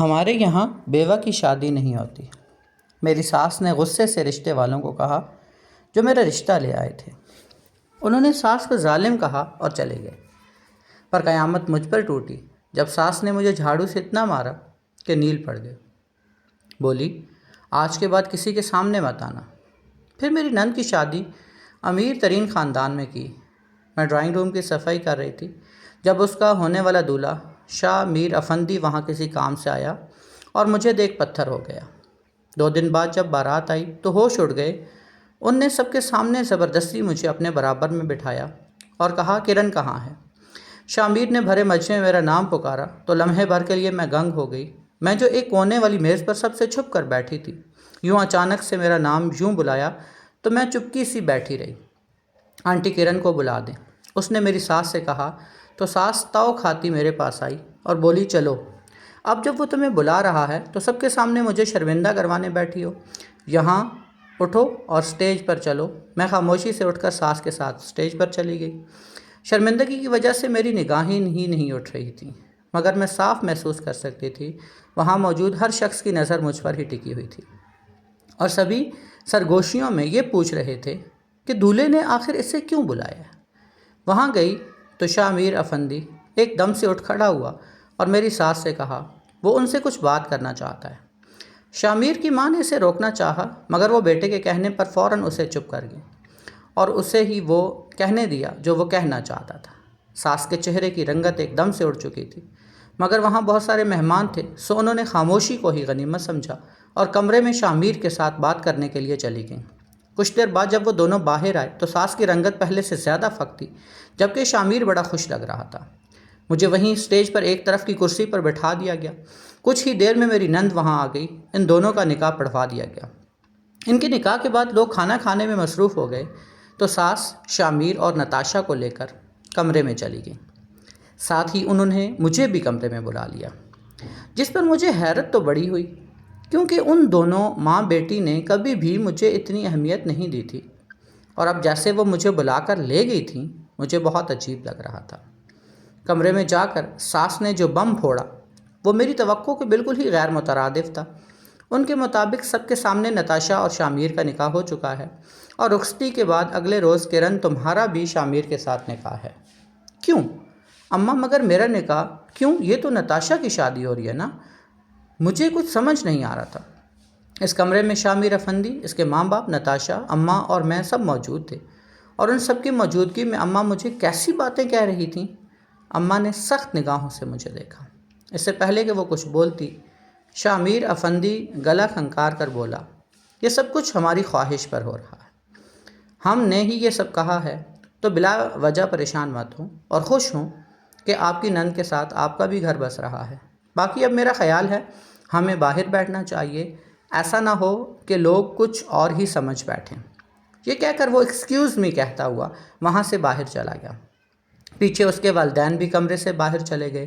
ہمارے یہاں بیوہ کی شادی نہیں ہوتی۔ میری ساس نے غصے سے رشتے والوں کو کہا جو میرا رشتہ لے آئے تھے۔ انہوں نے ساس کو ظالم کہا اور چلے گئے۔ پر قیامت مجھ پر ٹوٹی جب ساس نے مجھے جھاڑو سے اتنا مارا کہ نیل پڑ گئے۔ بولی آج کے بعد کسی کے سامنے مت آنا۔ پھر میری نند کی شادی امیر ترین خاندان میں کی۔ میں ڈرائنگ روم کی صفائی کر رہی تھی جب اس کا ہونے والا دولہا شاہ میر افندی وہاں کسی کام سے آیا اور مجھے دیکھ پتھر ہو گیا۔ 2 دن بعد جب بارات آئی تو ہوش اڑ گئے۔ ان نے سب کے سامنے زبردستی مجھے اپنے برابر میں بٹھایا اور کہا کرن کہاں ہے؟ شاہ میر نے بھرے مجمع میں میرا نام پکارا تو لمحے بھر کے لیے میں گنگ ہو گئی۔ میں جو ایک کونے والی میز پر سب سے چھپ کر بیٹھی تھی، یوں اچانک سے میرا نام یوں بلایا تو میں چپکی سی بیٹھی رہی۔ آنٹی کرن کو بلا دیں، اس نے میری ساس سے کہا تو ساس تاؤ کھاتی میرے پاس آئی اور بولی چلو اب جب وہ تمہیں بلا رہا ہے تو سب کے سامنے مجھے شرمندہ کروانے بیٹھی ہو، یہاں اٹھو اور سٹیج پر چلو۔ میں خاموشی سے اٹھ کر ساس کے ساتھ سٹیج پر چلی گئی۔ شرمندگی کی وجہ سے میری نگاہیں ہی نہیں اٹھ رہی تھیں، مگر میں صاف محسوس کر سکتی تھی وہاں موجود ہر شخص کی نظر مجھ پر ہی ٹکی ہوئی تھی، اور سبھی سرگوشیوں میں یہ پوچھ رہے تھے کہ دولہے نے آخر اسے کیوں بلایا ہے۔ وہاں گئی تو شاہ میر افندی ایک دم سے اٹھ کھڑا ہوا اور میری ساس سے کہا وہ ان سے کچھ بات کرنا چاہتا ہے۔ شاہ میر کی ماں نے اسے روکنا چاہا مگر وہ بیٹے کے کہنے پر فوراً اسے چپ کر گئی اور اسے ہی وہ کہنے دیا جو وہ کہنا چاہتا تھا۔ ساس کے چہرے کی رنگت ایک دم سے اڑ چکی تھی، مگر وہاں بہت سارے مہمان تھے سو انہوں نے خاموشی کو ہی غنیمت سمجھا اور کمرے میں شاہ میر کے ساتھ بات کرنے کے لیے چلی گئیں۔ کچھ دیر بعد جب وہ دونوں باہر آئے تو ساس کی رنگت پہلے سے زیادہ فک تھی جبکہ شاہ میر بڑا خوش لگ رہا تھا۔ مجھے وہیں سٹیج پر ایک طرف کی کرسی پر بٹھا دیا گیا۔ کچھ ہی دیر میں میری نند وہاں آ گئی۔ ان دونوں کا نکاح پڑھوا دیا گیا۔ ان کے نکاح کے بعد لوگ کھانا کھانے میں مصروف ہو گئے تو ساس شاہ میر اور نتاشا کو لے کر کمرے میں چلی گئی۔ ساتھ ہی انہوں نے مجھے بھی کمرے میں بلا لیا، جس پر مجھے حیرت تو بڑی ہوئی کیونکہ ان دونوں ماں بیٹی نے کبھی بھی مجھے اتنی اہمیت نہیں دی تھی، اور اب جیسے وہ مجھے بلا کر لے گئی تھیں مجھے بہت عجیب لگ رہا تھا۔ کمرے میں جا کر ساس نے جو بم پھوڑا وہ میری توقع کے بالکل ہی غیر مترادف تھا۔ ان کے مطابق سب کے سامنے نتاشا اور شاہ میر کا نکاح ہو چکا ہے، اور رخصتی کے بعد اگلے روز کرن تمہارا بھی شاہ میر کے ساتھ نکاح ہے۔ کیوں اماں؟ مگر میرا نکاح کیوں؟ یہ تو نتاشا کی شادی ہو رہی ہے نا؟ مجھے کچھ سمجھ نہیں آ رہا تھا۔ اس کمرے میں شاہ میر افندی، اس کے ماں باپ، نتاشا، اماں اور میں سب موجود تھے، اور ان سب کی موجودگی میں اماں مجھے کیسی باتیں کہہ رہی تھیں۔ اماں نے سخت نگاہوں سے مجھے دیکھا۔ اس سے پہلے کہ وہ کچھ بولتی، شاہ میر افندی گلا کھنکار کر بولا یہ سب کچھ ہماری خواہش پر ہو رہا ہے، ہم نے ہی یہ سب کہا ہے، تو بلا وجہ پریشان مت ہوں اور خوش ہوں کہ آپ کی نند کے ساتھ آپ کا بھی گھر بس رہا ہے۔ باقی اب میرا خیال ہے ہمیں باہر بیٹھنا چاہیے، ایسا نہ ہو کہ لوگ کچھ اور ہی سمجھ بیٹھیں۔ یہ کہہ کر وہ ایکسکیوز می کہتا ہوا وہاں سے باہر چلا گیا۔ پیچھے اس کے والدین بھی کمرے سے باہر چلے گئے۔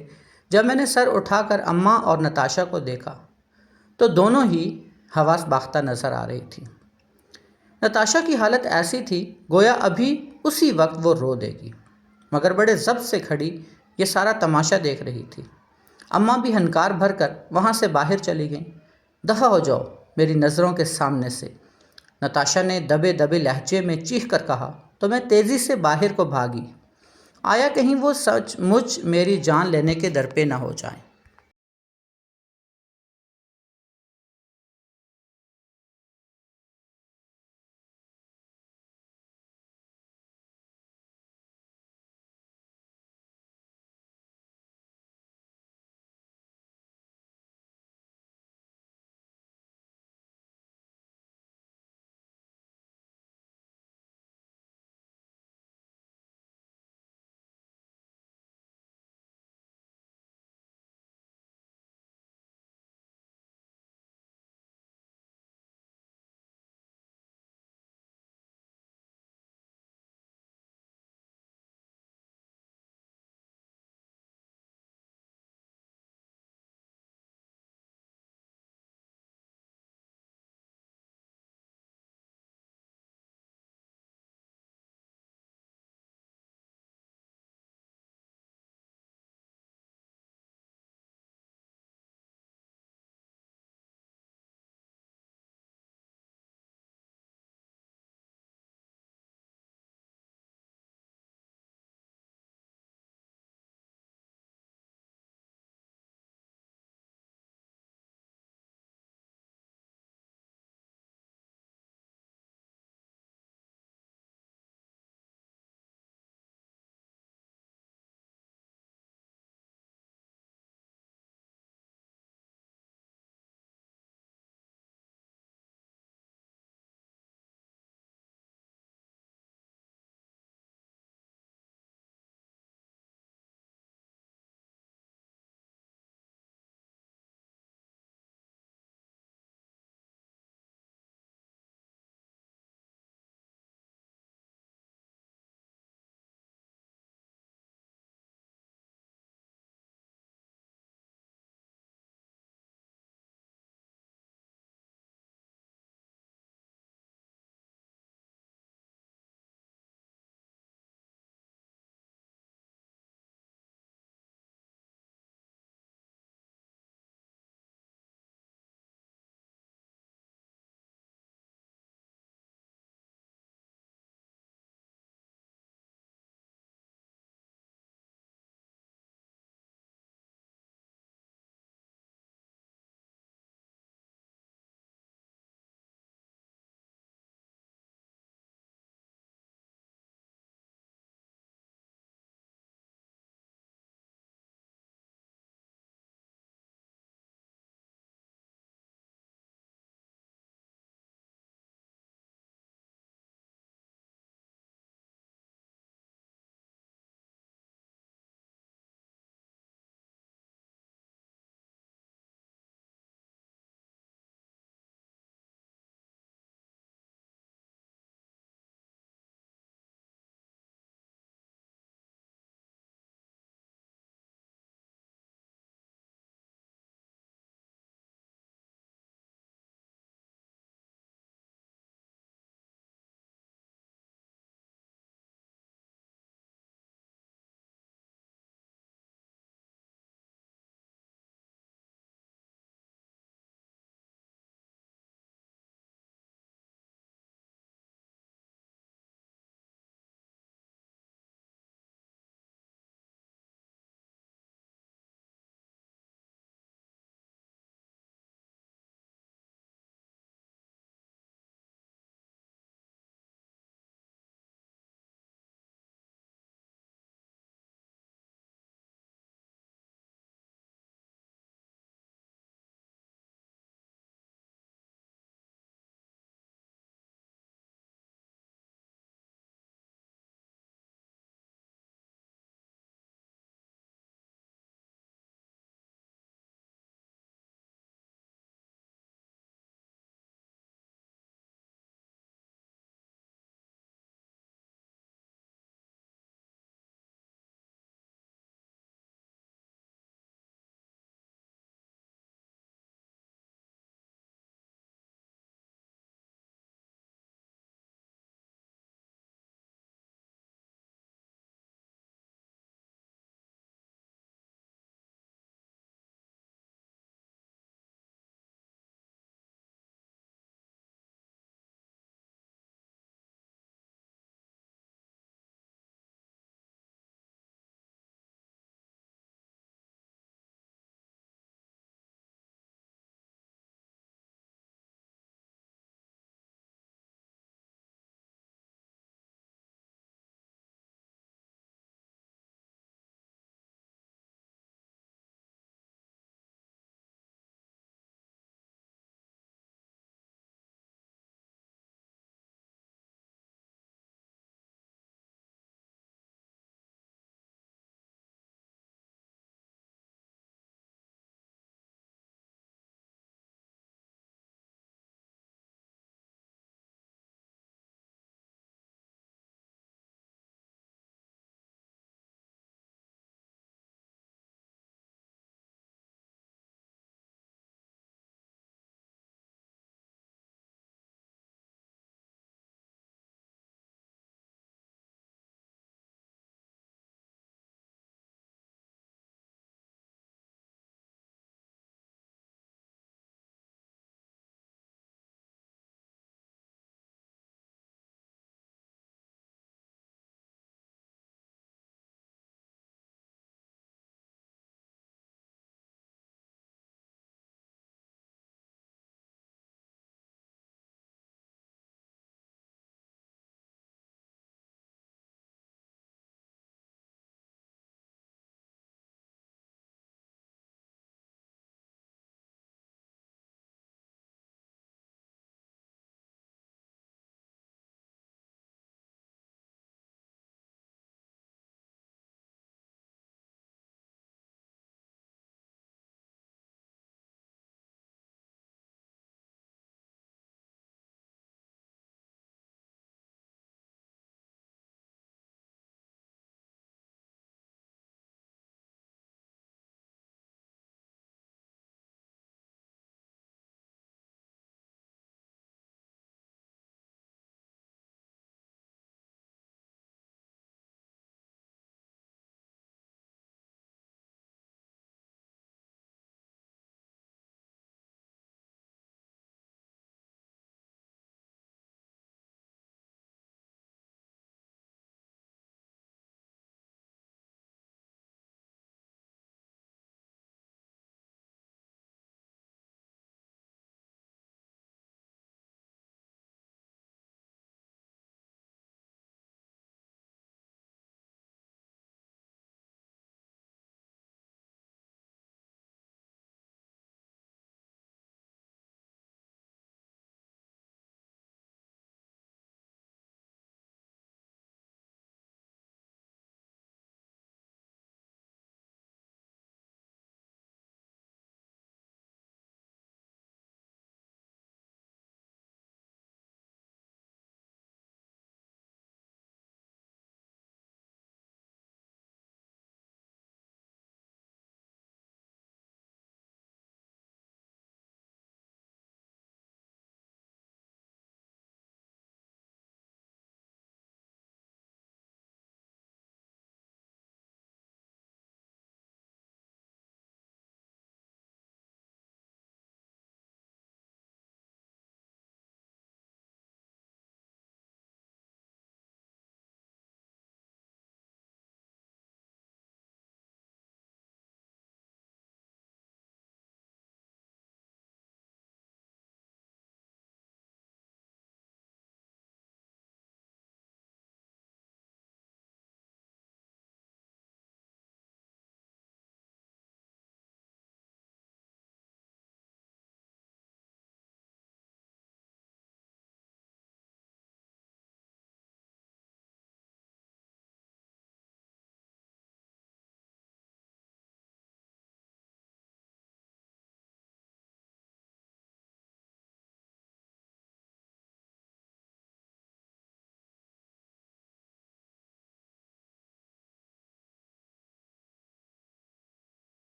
جب میں نے سر اٹھا کر اماں اور نتاشا کو دیکھا تو دونوں ہی حواس باختہ نظر آ رہی تھی۔ نتاشا کی حالت ایسی تھی گویا ابھی اسی وقت وہ رو دے گی، مگر بڑے ضبط سے کھڑی یہ سارا تماشا دیکھ رہی تھی۔ اماں بھی ہنکار بھر کر وہاں سے باہر چلی گئیں۔ دفع ہو جاؤ میری نظروں کے سامنے سے، نتاشا نے دبے دبے لہجے میں چیخ کر کہا تو میں تیزی سے باہر کو بھاگی، آیا کہیں وہ سچ مچ میری جان لینے کے در پہ نہ ہو جائیں۔